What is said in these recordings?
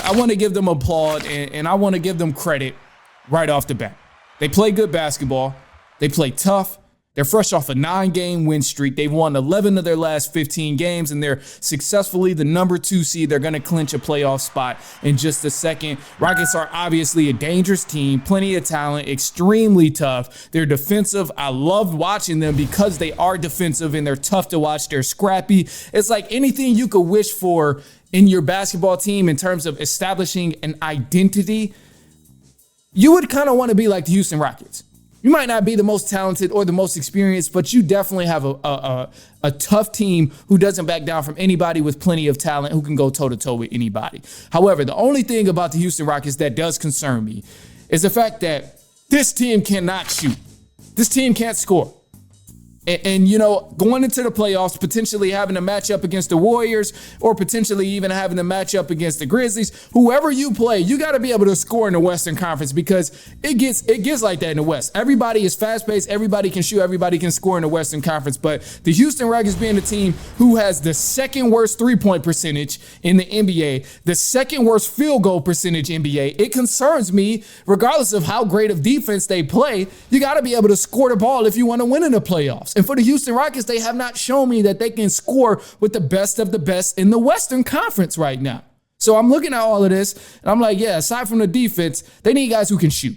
I want to give them applaud, and I want to give them credit right off the bat. They play good basketball. They play tough. They're fresh off a 9-game win streak. They've won 11 of their last 15 games, and they're successfully the number 2 seed. They're going to clinch a playoff spot in just a second. Rockets are obviously a dangerous team, plenty of talent, extremely tough. They're defensive. I love watching them because they are defensive and they're tough to watch. They're scrappy. It's like anything you could wish for in your basketball team in terms of establishing an identity. You would kind of want to be like the Houston Rockets. You might not be the most talented or the most experienced, but you definitely have a tough team who doesn't back down from anybody with plenty of talent who can go toe-to-toe with anybody. However, the only thing about the Houston Rockets that does concern me is the fact that this team cannot shoot. This team can't score. And, you know, going into the playoffs, potentially having a matchup against the Warriors or potentially even having a matchup against the Grizzlies, whoever you play, you got to be able to score in the Western Conference because it gets like that in the West. Everybody is fast-paced. Everybody can shoot. Everybody can score in the Western Conference. But the Houston Rockets being the team who has the second worst three-point percentage in the NBA, the second worst field goal percentage NBA, it concerns me regardless of how great of defense they play. You got to be able to score the ball if you want to win in the playoffs. And for the Houston Rockets, they have not shown me that they can score with the best of the best in the Western Conference right now. So I'm looking at all of this, and I'm like, yeah, aside from the defense, they need guys who can shoot.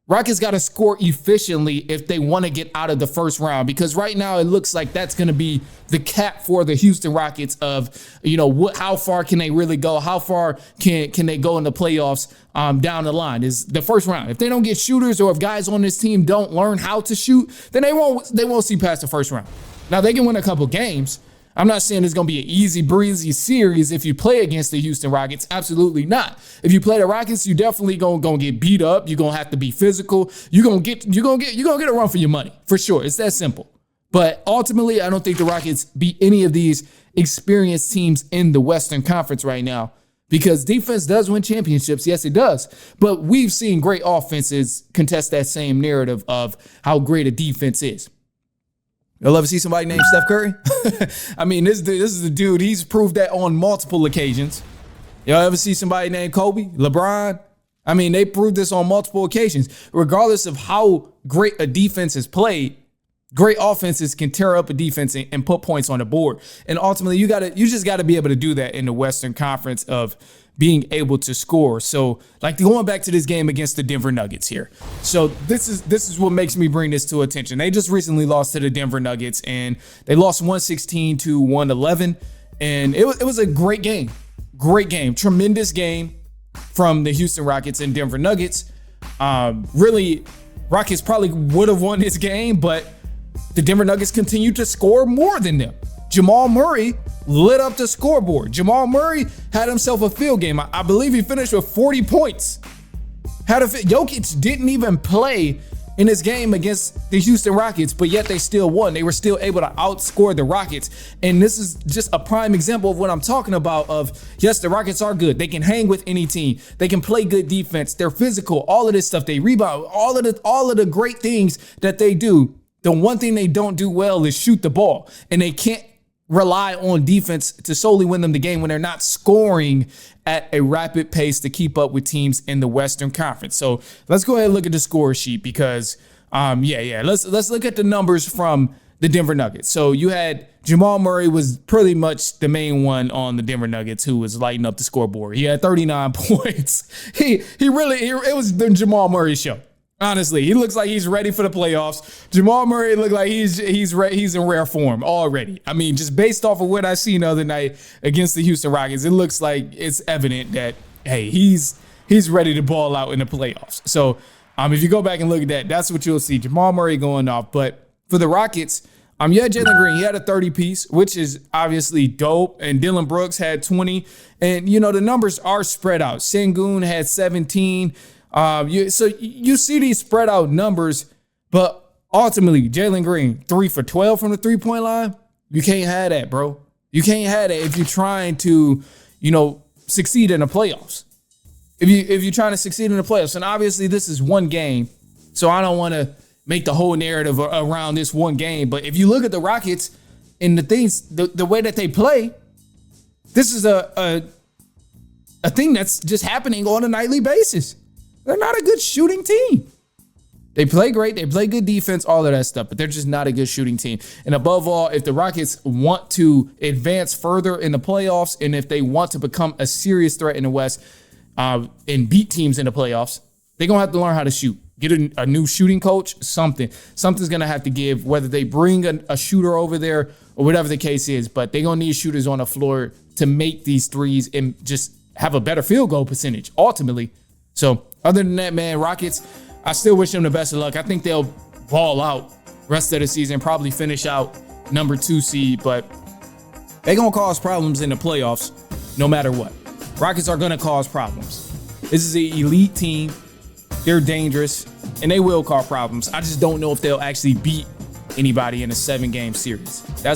Rockets got to score efficiently if they want to get out of the first round, because right now it looks like that's going to be the cap for the Houston Rockets of, you know, how far can they really go? How far can they go in the playoffs down the line is the first round. If they don't get shooters or if guys on this team don't learn how to shoot, then they won't see past the first round. Now, they can win a couple games. I'm not saying it's going to be an easy breezy series if you play against the Houston Rockets. Absolutely not. If you play the Rockets, you definitely going to get beat up. You're going to have to be physical. You're going to get a run for your money for sure. It's that simple. But ultimately, I don't think the Rockets beat any of these experienced teams in the Western Conference right now because defense does win championships. Yes, it does. But we've seen great offenses contest that same narrative of how great a defense is. You'll ever see somebody named Steph Curry? I mean, this is the dude. He's proved that on multiple occasions. Y'all ever see somebody named Kobe, LeBron? I mean, they proved this on multiple occasions. Regardless of how great a defense is played, great offenses can tear up a defense and put points on the board. And ultimately, you just got to be able to do that in the Western Conference of being able to score. So, like going back to this game against the Denver Nuggets here. So this is what makes me bring this to attention. They just recently lost to the Denver Nuggets, and they lost 116 to 111. And it was a great game. Great game. Tremendous game from the Houston Rockets and Denver Nuggets. Really, Rockets probably would have won this game, but the Denver Nuggets continued to score more than them. Jamal Murray lit up the scoreboard. Jamal Murray had himself a field game. I believe he finished with 40 points. Jokic didn't even play in this game against the Houston Rockets, but yet they still won. They were still able to outscore the Rockets. And this is just a prime example of what I'm talking about of, yes, the Rockets are good. They can hang with any team. They can play good defense. They're physical. All of this stuff. They rebound. All of the great things that they do. The one thing they don't do well is shoot the ball. And they can't rely on defense to solely win them the game when they're not scoring at a rapid pace to keep up with teams in the Western Conference. So let's go ahead and look at the score sheet because, let's look at the numbers from the Denver Nuggets. So you had Jamal Murray was pretty much the main one on the Denver Nuggets who was lighting up the scoreboard. He had 39 points. It was the Jamal Murray show. Honestly, he looks like he's ready for the playoffs. Jamal Murray looked like he's in rare form already. I mean, just based off of what I seen the other night against the Houston Rockets, it looks like it's evident that, hey, he's ready to ball out in the playoffs. So if you go back and look at that, that's what you'll see. Jamal Murray going off. But for the Rockets, Jalen Green, he had a 30-piece, which is obviously dope. And Dylan Brooks had 20. And, the numbers are spread out. Sengun had 17. So you see these spread out numbers, but ultimately Jalen Green 3 for 12 from the 3-point line. You can't have that, bro. You can't have that if you're trying to, succeed in the playoffs. If you're trying to succeed in the playoffs, and obviously this is one game, so I don't want to make the whole narrative around this one game. But if you look at the Rockets and the way that they play, this is a a thing that's just happening on a nightly basis. They're not a good shooting team. They play great. They play good defense, all of that stuff, but they're just not a good shooting team. And above all, if the Rockets want to advance further in the playoffs, and if they want to become a serious threat in the West and beat teams in the playoffs, they're going to have to learn how to shoot. Get a new shooting coach, something. Something's going to have to give, whether they bring a shooter over there or whatever the case is, but they're going to need shooters on the floor to make these threes and just have a better field goal percentage, ultimately. So other than that, man, Rockets, I still wish them the best of luck. I think they'll ball out rest of the season, probably finish out number 2 seed, but they're going to cause problems in the playoffs no matter what. Rockets are going to cause problems. This is an elite team. They're dangerous, and they will cause problems. I just don't know if they'll actually beat anybody in a 7-game series. That's